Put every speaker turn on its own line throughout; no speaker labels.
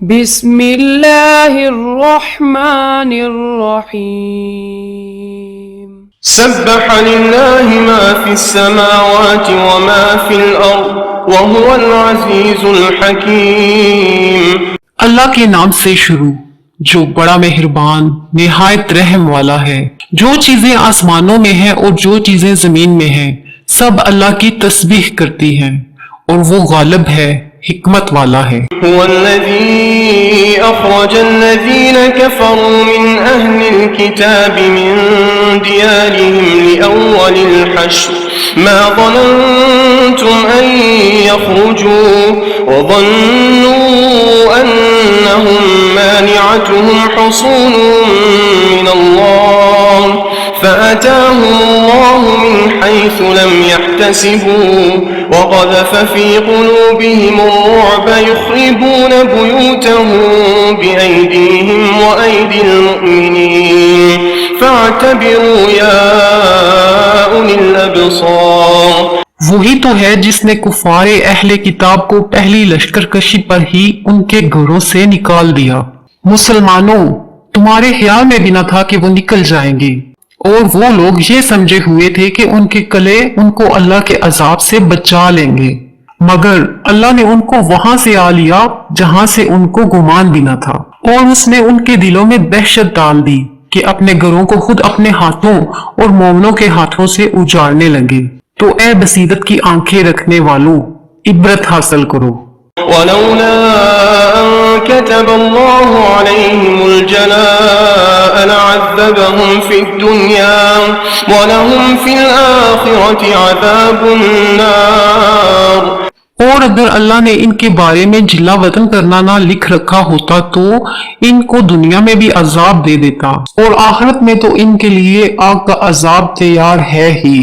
بسم اللہ الرحمن الرحیم
سبح للہ ما فی السماوات وما فی الارض وهو العزیز الحکیم۔
اللہ کے نام سے شروع جو بڑا مہربان نہایت رحم والا ہے۔ جو چیزیں آسمانوں میں ہیں اور جو چیزیں زمین میں ہیں سب اللہ کی تسبیح کرتی ہیں اور وہ غالب ہے، حکمت والا ہے۔
هو الذی اخرج الذین کفروا من اہل الكتاب من دیارهم لأول الحشر ما ظننتم ان يخرجوا وظنوا انهم مانعتهم حصونهم من الله فأتاهم الله من حيث لم يحتسبوا وقذف في قلوبهم الرعب يخربون بيوتهم بأيديهم وأيدي المؤمنين فاعتبروا يا أولي الأبصار۔
وہی تو ہے جس نے کفار اہل کتاب کو پہلی لشکر کشی پر ہی ان کے گھروں سے نکال دیا۔ مسلمانوں، تمہارے خیال میں بھی نہ تھا کہ وہ نکل جائیں گے، اور وہ لوگ یہ سمجھے ہوئے تھے کہ ان کے کلے ان کو اللہ کے عذاب سے بچا لیں گے، مگر اللہ نے ان کو وہاں سے آ لیا جہاں سے ان کو گمان بھی نہ تھا، اور اس نے ان کے دلوں میں دہشت ڈال دی کہ اپنے گھروں کو خود اپنے ہاتھوں اور مومنوں کے ہاتھوں سے اجاڑنے لگے۔ تو اے بصیرت کی آنکھیں رکھنے والوں، عبرت حاصل کرو۔
ولولا أن كتب الله عليهم الجلاء لعذبهم في الدنيا ولهم في الآخرة عذاب النار۔
اور اگر اللہ نے ان کے بارے میں جلا وطن کرنا نہ لکھ رکھا ہوتا تو ان کو دنیا میں بھی عذاب دے دیتا، اور آخرت میں تو ان کے لیے آگ کا عذاب تیار ہے ہی۔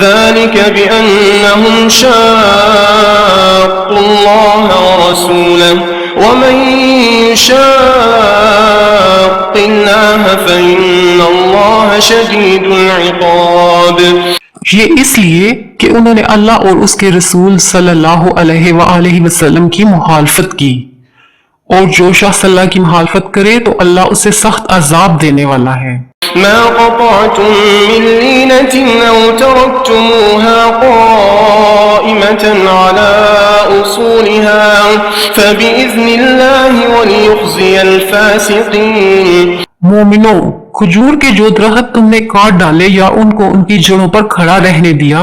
ذلك بأنهم شاقوا الله ورسوله ومن يشاق الله فإن الله شديد العقاب۔
یہ اس لیے کہ انہوں نے اللہ اور اس کے رسول صلی اللہ علیہ وآلہ وسلم کی مخالفت کی، اور جو شخص اللہ کی مخالفت کرے تو اللہ اسے سخت عذاب دینے والا ہے۔
ما قطعتم من لينة أو تركتموها قائمة على أصولها فبإذن الله وليخزي الفاسقين۔
مومنوں، کھجور کے جو درخت تم نے کاٹ ڈالے یا ان کو ان کی جڑوں پر کھڑا رہنے دیا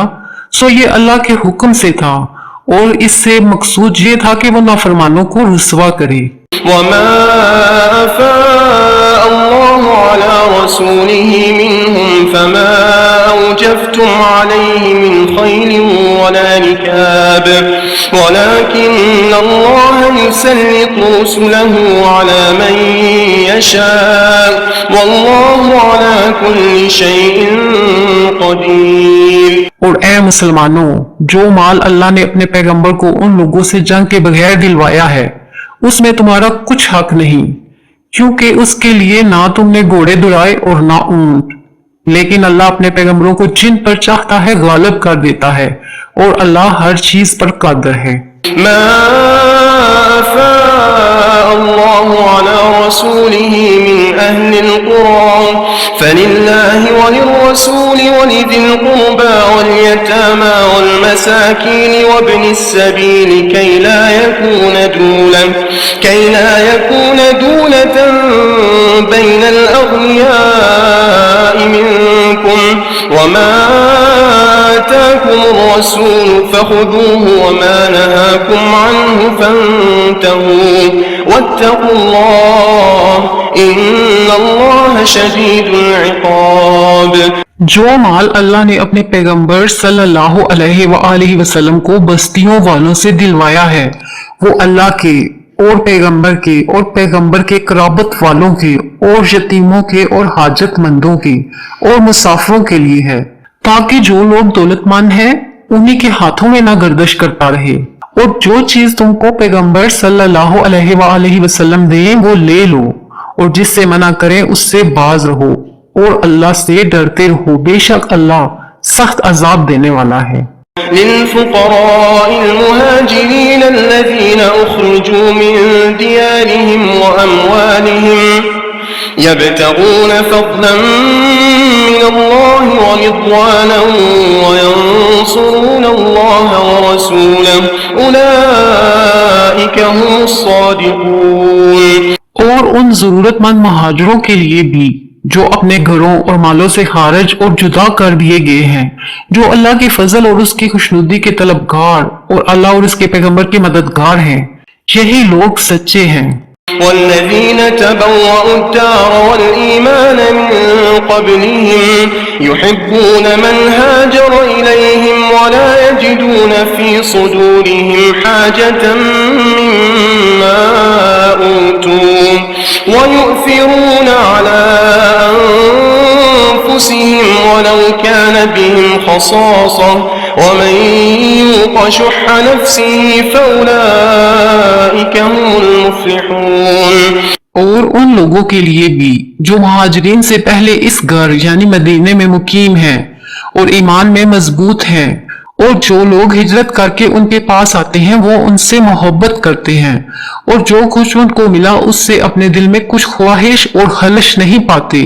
سو یہ اللہ کے حکم سے تھا، اور اس سے مقصود یہ تھا کہ وہ نافرمانوں کو رسوا کرے۔
وما أفاء الله على رسوله منهم فما أوجفتم عليه من خيل ولا ركاب ولكن الله يسلط رسله على من يشاء والله على كل شيء قدير۔
اور اے مسلمانوں، جو مال اللہ نے اپنے پیغمبر کو ان لوگوں سے جنگ کے بغیر دلوایا ہے اس میں تمہارا کچھ حق نہیں، کیونکہ اس کے لیے نہ تم نے گھوڑے دوڑائے اور نہ اونٹ، لیکن اللہ اپنے پیغمبروں کو جن پر چاہتا ہے غالب کر دیتا ہے، اور اللہ ہر چیز پر قادر ہے۔
ما أفاء الله على رسوله من أهل القرى فلله وللرسول ولذي القربى واليتامى والمساكين وابن السبيل كي لا يكون دولة بين الأغنياء منكم وما آتاكم الرسول فخذوه وما نهاكم عنه فانتهوا واتقوا الله إن الله شديد العقاب۔
جو مال اللہ نے اپنے پیغمبر صلی اللہ علیہ وآلہ وسلم کو بستیوں والوں سے دلوایا ہے وہ اللہ کے اور پیغمبر کے قرابت والوں کے اور یتیموں کے اور حاجت مندوں کے اور مسافروں کے لیے ہے، تاکہ جو لوگ دولت مند ہیں انہی کے ہاتھوں میں نہ گردش کرتا رہے، اور جو چیز تم کو پیغمبر صلی اللہ علیہ وآلہ وسلم دیں وہ لے لو، اور جس سے منع کریں اس سے باز رہو، اور اللہ سے ڈرتے رہو، بے شک اللہ سخت عذاب دینے والا ہے۔
للفقراء المهاجرين الذين أخرجوا من ديارهم وأموالهم يبتغون فضلا من الله ورضوانا وينصرون الله ورسوله أولئك هم الصادقون.
اور ان ضرورت مند مہاجروں کے لیے بھی جو اپنے گھروں اور مالوں سے خارج اور جدا کر دیے گئے ہیں، جو اللہ کے فضل اور اس کی خوشنودی کے طلبگار اور اللہ اور اس کے پیغمبر کے مددگار ہیں، یہی لوگ سچے ہیں.
والذين تبوأوا الدار والإيمان من قبلهم يحبون من هاجر إليهم ولا يجدون في صدورهم حاجة مما أوتوا ويؤثرون على أنفسهم ولو كان بهم خصاصة ومن يوق شح نفسه فأولئك هم المفلحون.
اور ان لوگوں کے لیے بھی جو مہاجرین سے پہلے اس گھر یعنی مدینے میں مقیم ہیں اور ایمان میں مضبوط ہیں، اور جو لوگ ہجرت کر کے ان کے پاس آتے ہیں وہ ان سے محبت کرتے ہیں، اور جو کچھ ان کو ملا اس سے اپنے دل میں کچھ خواہش اور خلش نہیں پاتے،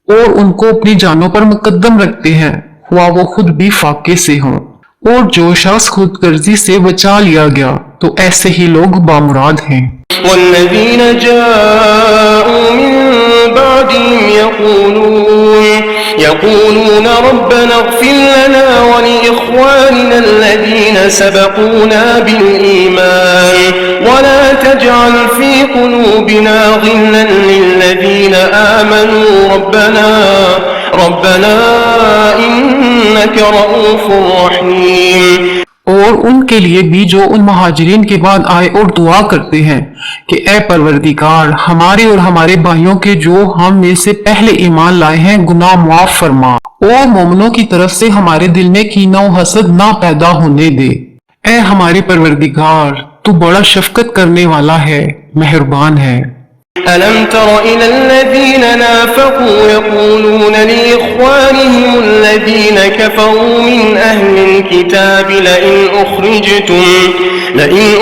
اور ان کو اپنی جانوں پر مقدم رکھتے ہیں خواہ وہ خود بھی فاقے سے ہوں. اور جو شخص خود غرضی سے بچا لیا گیا تو ایسے ہی لوگ بامراد ہیں.
والذين جاءوا من بعدهم يقولون ربنا اغفر لنا ولإخواننا الذين سبقونا بالإيمان ولا تجعل في قلوبنا غلا للذين آمنوا ربنا إنك رؤوف رحيم.
اور ان کے لیے بھی جو ان مہاجرین کے بعد آئے اور دعا کرتے ہیں کہ اے پروردگار ہمارے اور ہمارے بھائیوں کے جو ہم میں سے پہلے ایمان لائے ہیں گناہ معاف فرما، اور مومنوں کی طرف سے ہمارے دل میں کینہ و حسد نہ پیدا ہونے دے. اے ہمارے پروردگار تو بڑا شفقت کرنے والا ہے، مہربان ہے.
ألم تر إلى الذين نافقوا يقولون لإخوانهم الذين كفروا من أهل الكتاب لئن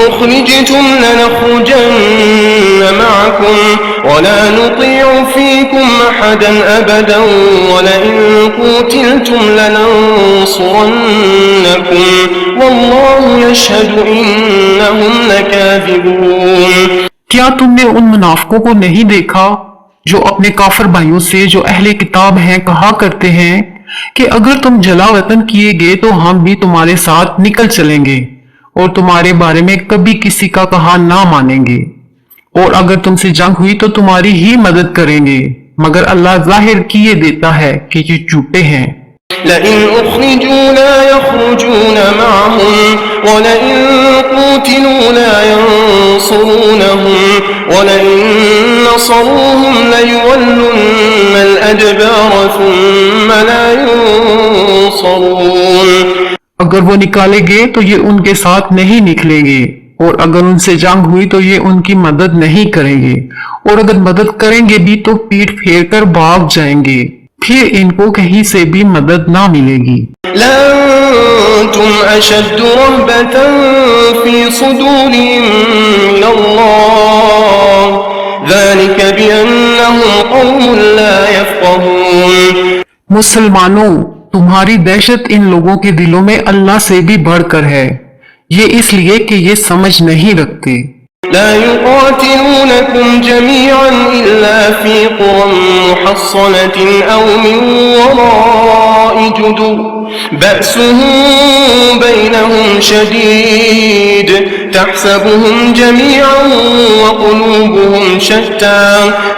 أخرجتم لنخرجن معكم ولا نطيع فيكم أحدا أبدا ولئن قتلتم لننصرنكم والله يشهد إنهم لكاذبون.
کیا تم نے ان منافقوں کو نہیں دیکھا جو اپنے کافر بھائیوں سے جو اہل کتاب ہیں کہا کرتے ہیں کہ اگر تم جلا وطن کیے گئے تو ہم بھی تمہارے ساتھ نکل چلیں گے اور تمہارے بارے میں کبھی کسی کا کہا نہ مانیں گے، اور اگر تم سے جنگ ہوئی تو تمہاری ہی مدد کریں گے، مگر اللہ ظاہر کیے دیتا ہے کہ یہ جھوٹے ہیں.
لئن أخرجوا لا يخرجون معهم ولئن قتلوا لا ينصرونهم ولئن نصروهم ليولن الأدبار ثم لا ينصرون.
اگر وہ نکالے گئے تو یہ ان کے ساتھ نہیں نکلیں گے، اور اگر ان سے جنگ ہوئی تو یہ ان کی مدد نہیں کریں گے، اور اگر مدد کریں گے بھی تو پیٹ پھیر کر بھاگ جائیں گے، پھر ان کو کہیں سے بھی مدد نہ ملے گی.
لأنتم أشد رهبة في صدورهم من الله ذلك بأنهم قوم لا يفقهون.
مسلمانوں، تمہاری دہشت ان لوگوں کے دلوں میں اللہ سے بھی بڑھ کر ہے، یہ اس لیے کہ یہ سمجھ نہیں رکھتے.
لا يقاتلونكم جميعا إلا في قرى محصنة أو من وراء جدر بأسهم بينهم شديد تحسبهم جميعا وقلوبهم شتى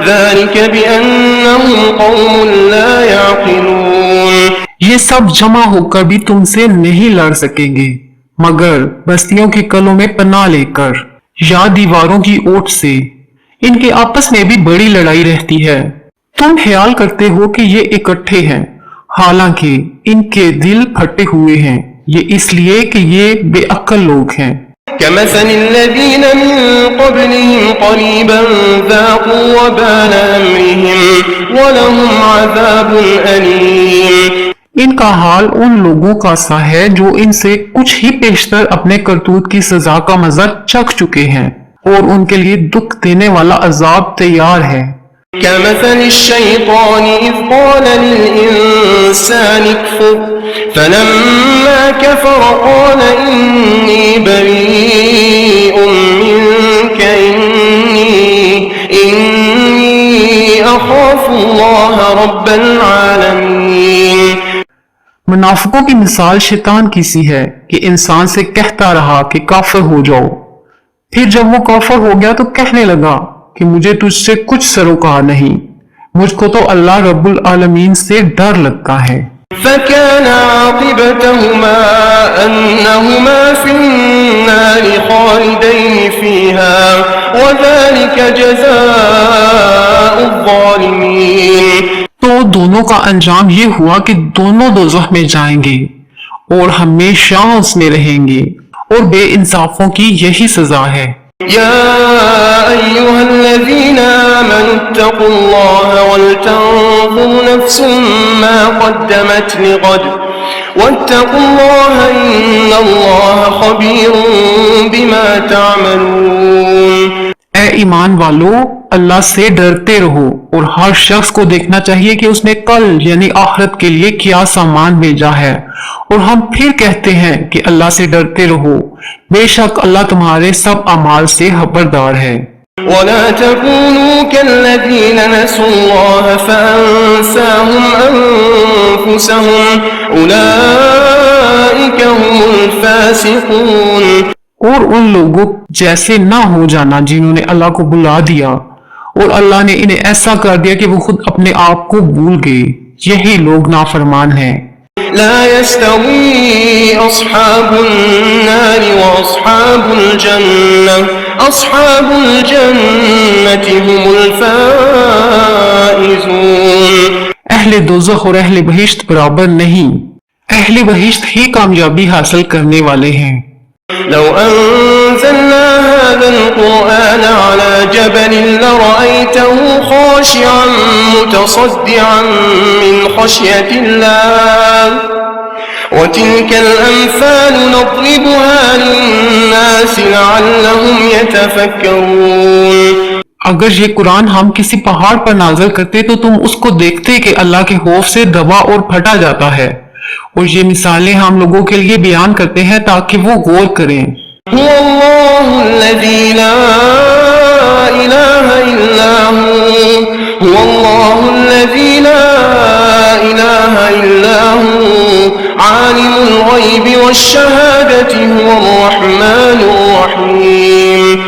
ذلك بأنهم قوم لا يعقلون.
یہ سب جمع ہو کر بھی تم سے نہیں لڑ سکیں گے مگر بستیوں کے کلوں میں پناہ لے کر یا دیواروں کی اوٹ سے. ان کے آپس میں بھی بڑی لڑائی رہتی ہے. تم خیال کرتے ہو کہ یہ اکٹھے ہیں، حالانکہ ان کے دل پھٹے ہوئے ہیں، یہ اس لیے کہ یہ بے عقل لوگ ہیں.
كمثل الذين من قبلهم قريبا ذاقوا وبال أمرهم ولهم عذاب أليم.
ان کا حال ان لوگوں کا سا ہے جو ان سے کچھ ہی پیشتر اپنے کرتوت کی سزا کا مزہ چکھ چکے ہیں اور ان کے لیے دکھ دینے والا عذاب تیار ہے۔
كمثل الشيطان إذ قال للإنسان اكفر فلما كفر قال إني بريء منك إني أخاف الله رب العالمين۔
منافقوں کی مثال شیطان کی سی ہے کہ انسان سے کہتا رہا کہ کافر ہو جاؤ، پھر جب وہ کافر ہو گیا تو کہنے لگا کہ مجھے تجھ سے کچھ سروکار نہیں، مجھ کو تو اللہ رب العالمین سے ڈر لگتا ہے۔
فكان عاقبتهما أنهما في النار خالدين فيها وذلك جزاء الظالمين۔
تو دونوں کا انجام یہ ہوا کہ دونوں دوزخ میں جائیں گے اور ہمیشہ اس میں رہیں گے، اور بے انصافوں کی یہی سزا ہے۔
يا أيها الذين آمنوا اتقوا الله ولتنظر نفس ما قدمت لغد واتقوا الله إن الله خبير بما تعملون۔
اے ایمان والو، اللہ سے ڈرتے رہو، اور ہر شخص کو دیکھنا چاہیے کہ اس نے کل یعنی آخرت کے لیے کیا سامان بھیجا ہے، اور ہم پھر کہتے ہیں کہ اللہ سے ڈرتے رہو، بے شک اللہ تمہارے سب اعمال سے خبردار ہے۔
ولا تكونوا كالذين نسوا الله فأنساهم أنفسهم أولئك هم الفاسقون۔
اور ان لوگوں جیسے نہ ہو جانا جنہوں نے اللہ کو بلا دیا اور اللہ نے انہیں ایسا کر دیا کہ وہ خود اپنے آپ کو بھول گئے، یہی لوگ نافرمان ہیں۔
لا يستوي أصحاب النار وأصحاب الجنة أصحاب الجنة هم الفائزون۔
اہل دوزخ اور اہل بہشت برابر نہیں، اہل بہشت ہی کامیابی حاصل کرنے والے ہیں۔
لو أنزلنا هذا القرآن على جبل لرأيته خاشعا متصدعا من خشية الله وتلك الأمثال نضربها للناس لعلهم يتفكرون۔
اگر یہ قرآن ہم کسی پہاڑ پر نازل کرتے تو تم اس کو دیکھتے کہ اللہ کے خوف سے دبا اور پھٹا جاتا ہے، اور یہ مثالیں ہم لوگوں کے لیے بیان کرتے ہیں تاکہ وہ غور کریں۔
هو الله الذي لا إله إلا هو الله الذي لا إله إلا هو عالم الغيب والشهادة هو الرحمن الرحيم۔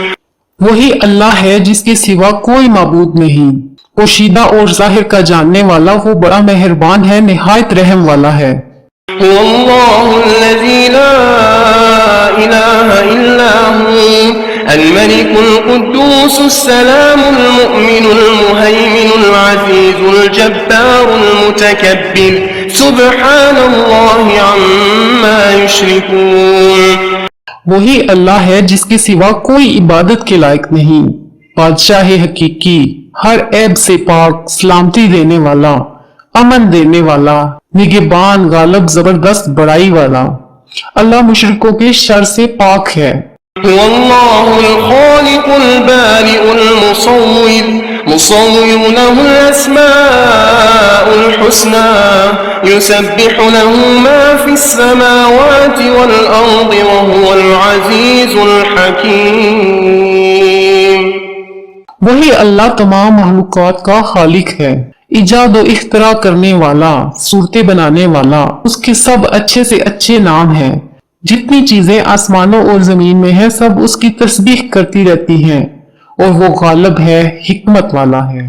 وہی اللہ ہے جس کے سوا کوئی معبود نہیں، پوشیدہ اور ظاہر کا جاننے والا، وہ بڑا مہربان ہے، نہایت رحم والا ہے۔
هو الله الذي لا إله إلا هو الملك القدوس السلام المؤمن المهيمن العزيز الجبار المتكبر سبحان الله عما يشركون۔
وہی اللہ ہے جس کے سوا کوئی عبادت کے لائق نہیں، بادشاہ حقیقی، ہر عیب سے پاک، سلامتی دینے والا، امن دینے والا، نگہبان، غالب، زبردست بڑائی والا۔ اللہ مشرکوں کے شر سے پاک ہے۔
هو الله الخالق البارئ المصور له الأسماء الحسنى يسبح له ما في السماوات والأرض وهو العزيز الحكيم۔
وہی اللہ تمام مخلوقات کا خالق ہے، ایجاد و اختراع کرنے والا، صورتیں بنانے والا، اس کے سب اچھے سے اچھے نام ہیں۔ جتنی چیزیں آسمانوں اور زمین میں ہیں سب اس کی تسبیح کرتی رہتی ہیں، اور وہ غالب ہے، حکمت والا ہے۔